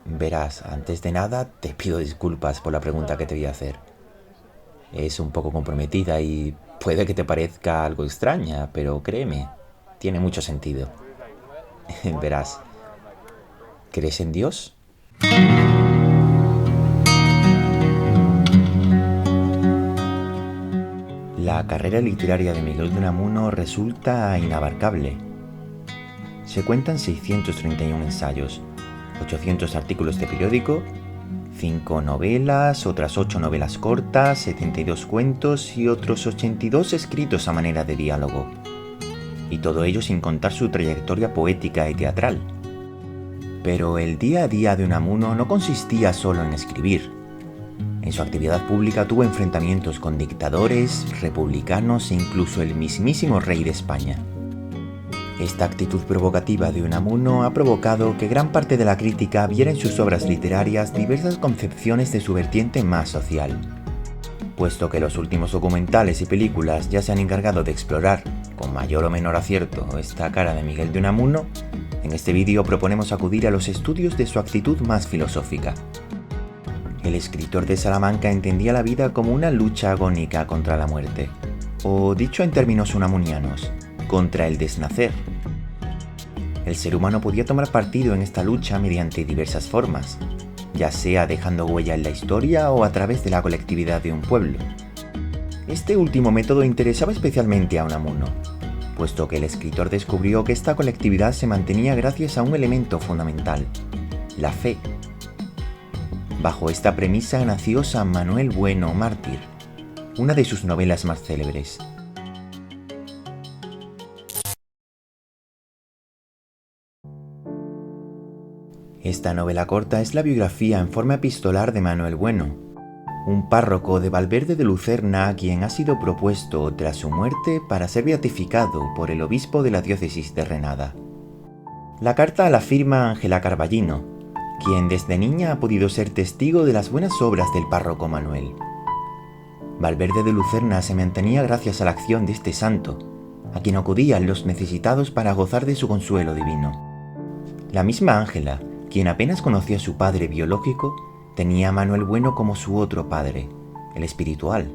Verás, antes de nada te pido disculpas por la pregunta que te voy a hacer. Es un poco comprometida y puede que te parezca algo extraña, pero créeme, tiene mucho sentido. Verás, ¿crees en Dios? La carrera literaria de Miguel de Unamuno resulta inabarcable. Se cuentan 631 ensayos, 800 artículos de periódico, 5 novelas, otras 8 novelas cortas, 72 cuentos y otros 82 escritos a manera de diálogo. Y todo ello sin contar su trayectoria poética y teatral. Pero el día a día de Unamuno no consistía solo en escribir. En su actividad pública tuvo enfrentamientos con dictadores, republicanos e incluso el mismísimo rey de España. Esta actitud provocativa de Unamuno ha provocado que gran parte de la crítica viera en sus obras literarias diversas concepciones de su vertiente más social. Puesto que los últimos documentales y películas ya se han encargado de explorar, con mayor o menor acierto, esta cara de Miguel de Unamuno, en este vídeo proponemos acudir a los estudios de su actitud más filosófica. El escritor de Salamanca entendía la vida como una lucha agónica contra la muerte, o dicho en términos unamunianos, contra el desnacer. El ser humano podía tomar partido en esta lucha mediante diversas formas, ya sea dejando huella en la historia o a través de la colectividad de un pueblo. Este último método interesaba especialmente a Unamuno, puesto que el escritor descubrió que esta colectividad se mantenía gracias a un elemento fundamental, la fe. Bajo esta premisa nació San Manuel Bueno, mártir, una de sus novelas más célebres. Esta novela corta es la biografía en forma epistolar de Manuel Bueno, un párroco de Valverde de Lucerna quien ha sido propuesto tras su muerte para ser beatificado por el obispo de la diócesis de Granada. La carta la firma Ángela Carballino, quien desde niña ha podido ser testigo de las buenas obras del párroco Manuel. Valverde de Lucerna se mantenía gracias a la acción de este santo, a quien acudían los necesitados para gozar de su consuelo divino. La misma Ángela, quien apenas conocía a su padre biológico, tenía a Manuel Bueno como su otro padre, el espiritual.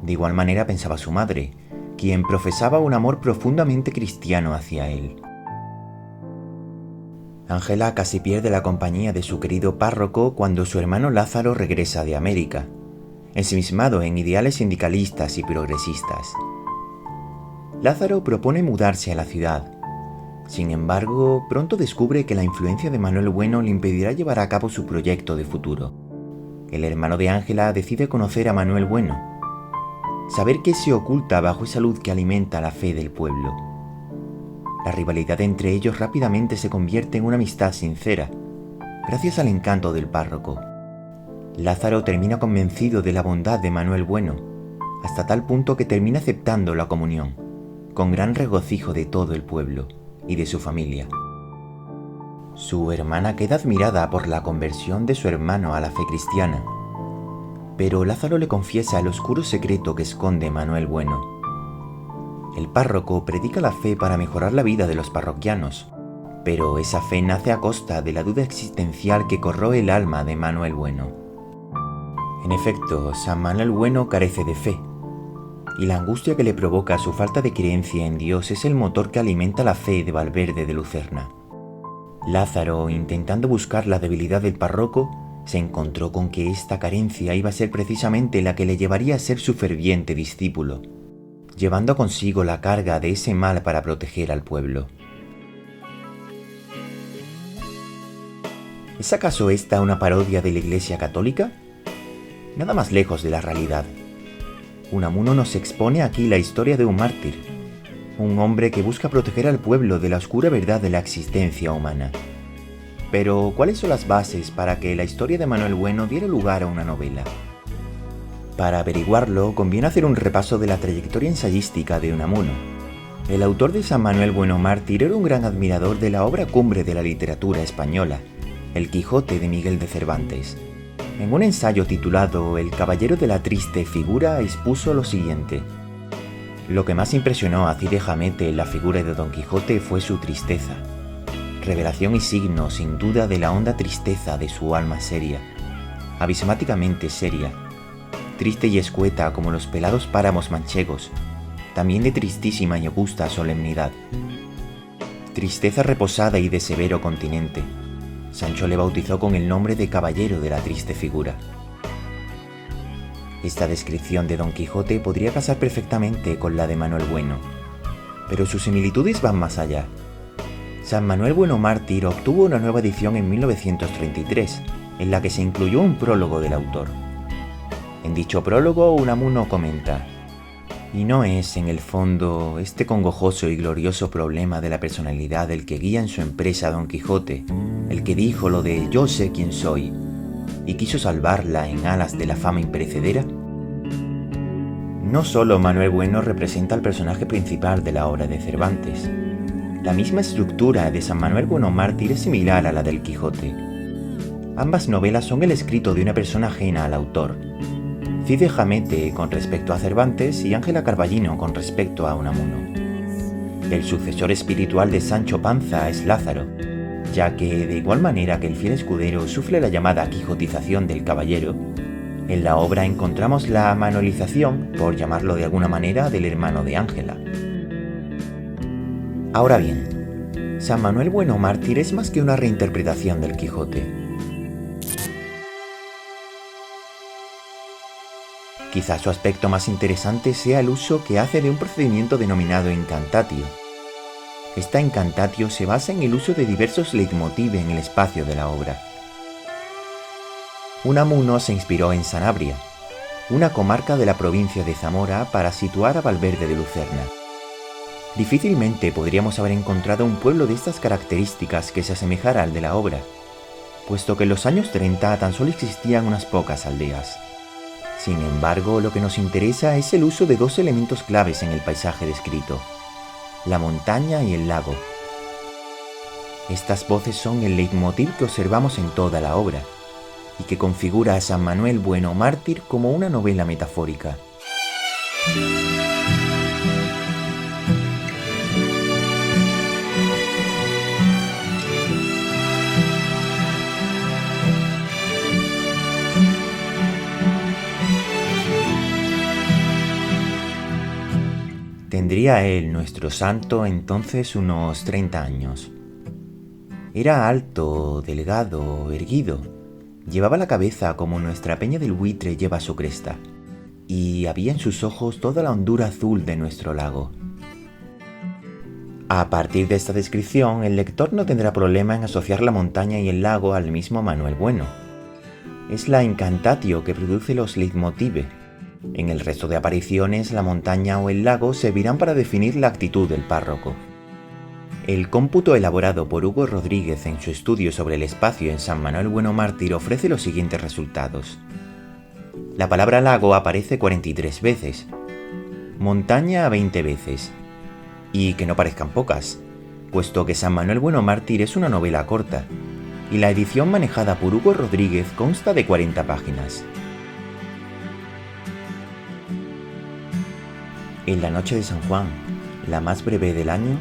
De igual manera pensaba su madre, quien profesaba un amor profundamente cristiano hacia él. Ángela casi pierde la compañía de su querido párroco cuando su hermano Lázaro regresa de América, ensimismado en ideales sindicalistas y progresistas. Lázaro propone mudarse a la ciudad. Sin embargo, pronto descubre que la influencia de Manuel Bueno le impedirá llevar a cabo su proyecto de futuro. El hermano de Ángela decide conocer a Manuel Bueno, saber qué se oculta bajo esa luz que alimenta la fe del pueblo. La rivalidad entre ellos rápidamente se convierte en una amistad sincera, gracias al encanto del párroco. Lázaro termina convencido de la bondad de Manuel Bueno, hasta tal punto que termina aceptando la comunión, con gran regocijo de todo el pueblo y de su familia. Su hermana queda admirada por la conversión de su hermano a la fe cristiana, pero Lázaro le confiesa el oscuro secreto que esconde Manuel Bueno. El párroco predica la fe para mejorar la vida de los parroquianos, pero esa fe nace a costa de la duda existencial que corroe el alma de Manuel Bueno. En efecto, San Manuel Bueno carece de fe, y la angustia que le provoca su falta de creencia en Dios es el motor que alimenta la fe de Valverde de Lucerna. Lázaro, intentando buscar la debilidad del párroco, se encontró con que esta carencia iba a ser precisamente la que le llevaría a ser su ferviente discípulo, llevando consigo la carga de ese mal para proteger al pueblo. ¿Es acaso esta una parodia de la Iglesia Católica? Nada más lejos de la realidad. Unamuno nos expone aquí la historia de un mártir, un hombre que busca proteger al pueblo de la oscura verdad de la existencia humana. Pero, ¿cuáles son las bases para que la historia de Manuel Bueno diera lugar a una novela? Para averiguarlo, conviene hacer un repaso de la trayectoria ensayística de Unamuno. El autor de San Manuel Bueno mártir era un gran admirador de la obra cumbre de la literatura española, El Quijote de Miguel de Cervantes. En un ensayo titulado El caballero de la triste figura expuso lo siguiente: Lo que más impresionó a Cid de Hamete en la figura de Don Quijote fue su tristeza. Revelación y signo, sin duda, de la honda tristeza de su alma seria, abismáticamente seria, triste y escueta como los pelados páramos manchegos, también de tristísima y augusta solemnidad. Tristeza reposada y de severo continente. Sancho le bautizó con el nombre de caballero de la triste figura. Esta descripción de Don Quijote podría casar perfectamente con la de Manuel Bueno, pero sus similitudes van más allá. San Manuel Bueno Mártir obtuvo una nueva edición en 1933, en la que se incluyó un prólogo del autor. En dicho prólogo, Unamuno comenta: «Y no es, en el fondo, este congojoso y glorioso problema de la personalidad el que guía en su empresa a Don Quijote, el que dijo lo de «yo sé quién soy», y quiso salvarla en alas de la fama imperecedera». No solo Manuel Bueno representa al personaje principal de la obra de Cervantes. La misma estructura de San Manuel Bueno Mártir es similar a la del Quijote. Ambas novelas son el escrito de una persona ajena al autor. Cid de Hamete con respecto a Cervantes y Ángela Carballino con respecto a Unamuno. El sucesor espiritual de Sancho Panza es Lázaro, ya que, de igual manera que el fiel escudero sufre la llamada quijotización del caballero, en la obra encontramos la manuelización, por llamarlo de alguna manera, del hermano de Ángela. Ahora bien, San Manuel Bueno Mártir es más que una reinterpretación del Quijote. Quizás su aspecto más interesante sea el uso que hace de un procedimiento denominado incantatio. Esta incantatio se basa en el uso de diversos leitmotiv en el espacio de la obra. Unamuno se inspiró en Sanabria, una comarca de la provincia de Zamora, para situar a Valverde de Lucerna. Difícilmente podríamos haber encontrado un pueblo de estas características que se asemejara al de la obra, puesto que en los años 30 tan solo existían unas pocas aldeas. Sin embargo, lo que nos interesa es el uso de dos elementos claves en el paisaje descrito: la montaña y el lago. Estas voces son el leitmotiv que observamos en toda la obra, y que configura a San Manuel Bueno Mártir como una novela metafórica. Tendría él, nuestro santo, entonces unos 30 años. Era alto, delgado, erguido. Llevaba la cabeza como nuestra peña del buitre lleva su cresta, y había en sus ojos toda la hondura azul de nuestro lago. A partir de esta descripción, el lector no tendrá problema en asociar la montaña y el lago al mismo Manuel Bueno. Es la incantatio que produce los leitmotive. En el resto de apariciones, la montaña o el lago servirán para definir la actitud del párroco. El cómputo elaborado por Hugo Rodríguez en su estudio sobre el espacio en San Manuel Bueno Mártir ofrece los siguientes resultados. La palabra lago aparece 43 veces, montaña 20 veces, y que no parezcan pocas, puesto que San Manuel Bueno Mártir es una novela corta, y la edición manejada por Hugo Rodríguez consta de 40 páginas. En la noche de San Juan, la más breve del año,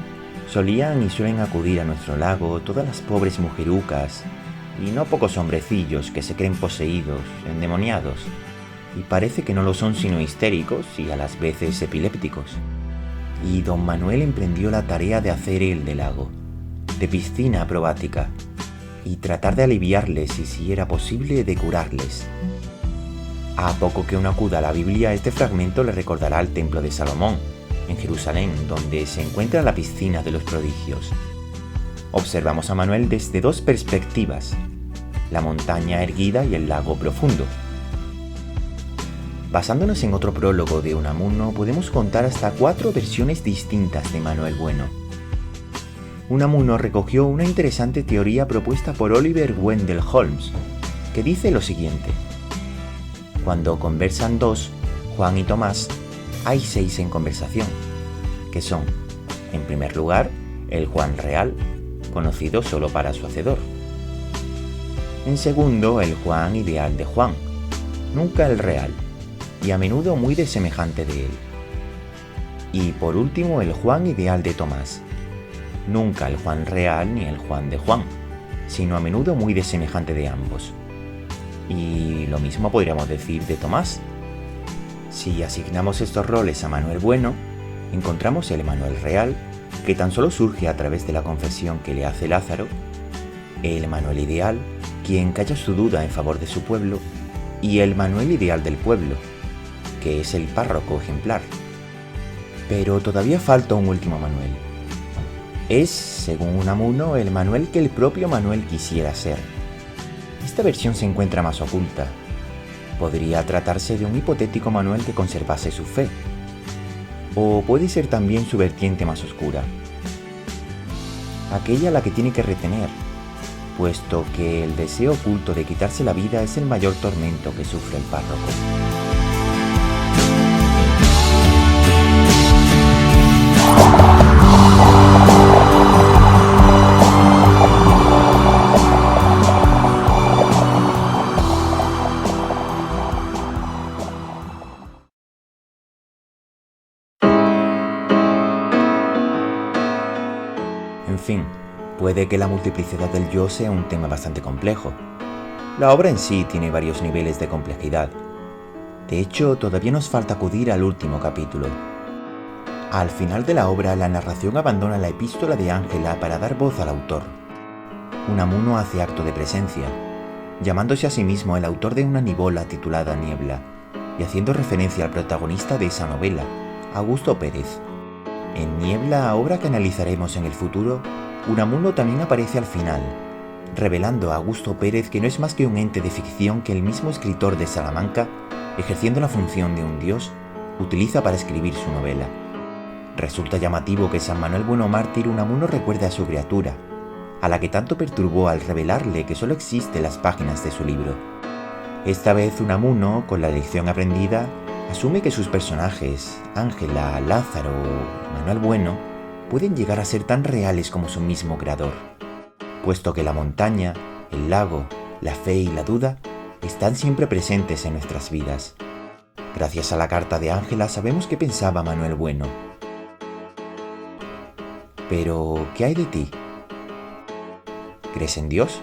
solían y suelen acudir a nuestro lago todas las pobres mujerucas y no pocos hombrecillos que se creen poseídos, endemoniados, y parece que no lo son sino histéricos y a las veces epilépticos. Y don Manuel emprendió la tarea de hacer el de lago, de piscina probática, y tratar de aliviarles y, si era posible, de curarles. A poco que uno acuda a la Biblia, este fragmento le recordará al templo de Salomón, en Jerusalén, donde se encuentra la piscina de los prodigios. Observamos a Manuel desde dos perspectivas: la montaña erguida y el lago profundo. Basándonos en otro prólogo de Unamuno, podemos contar hasta 4 versiones distintas de Manuel Bueno. Unamuno recogió una interesante teoría propuesta por Oliver Wendell Holmes, que dice lo siguiente: cuando conversan dos, Juan y Tomás, hay 6 en conversación, que son, en primer lugar, el Juan real, conocido solo para su hacedor. En segundo, el Juan ideal de Juan, nunca el real, y a menudo muy desemejante de él. Y por último, el Juan ideal de Tomás. Nunca el Juan real ni el Juan de Juan, sino a menudo muy desemejante de ambos. Y lo mismo podríamos decir de Tomás. Si asignamos estos roles a Manuel Bueno, encontramos el Manuel real, que tan solo surge a través de la confesión que le hace Lázaro, el Manuel ideal, quien calla su duda en favor de su pueblo, y el Manuel ideal del pueblo, que es el párroco ejemplar. Pero todavía falta un último Manuel. Es, según Unamuno, el Manuel que el propio Manuel quisiera ser. Esta versión se encuentra más oculta. Podría tratarse de un hipotético Manuel que conservase su fe. O puede ser también su vertiente más oscura. Aquella a la que tiene que retener, puesto que el deseo oculto de quitarse la vida es el mayor tormento que sufre el párroco. En fin, puede que la multiplicidad del yo sea un tema bastante complejo. La obra en sí tiene varios niveles de complejidad. De hecho, todavía nos falta acudir al último capítulo. Al final de la obra, la narración abandona la epístola de Ángela para dar voz al autor. Unamuno hace acto de presencia, llamándose a sí mismo el autor de una nivola titulada Niebla, y haciendo referencia al protagonista de esa novela, Augusto Pérez. En Niebla, obra que analizaremos en el futuro, Unamuno también aparece al final, revelando a Augusto Pérez que no es más que un ente de ficción que el mismo escritor de Salamanca, ejerciendo la función de un dios, utiliza para escribir su novela. Resulta llamativo que San Manuel Bueno mártir Unamuno recuerde a su criatura, a la que tanto perturbó al revelarle que solo existe en las páginas de su libro. Esta vez Unamuno, con la lección aprendida, asume que sus personajes, Ángela, Lázaro o Manuel Bueno, pueden llegar a ser tan reales como su mismo creador, puesto que la montaña, el lago, la fe y la duda están siempre presentes en nuestras vidas. Gracias a la carta de Ángela sabemos qué pensaba Manuel Bueno. Pero, ¿qué hay de ti? ¿Crees en Dios?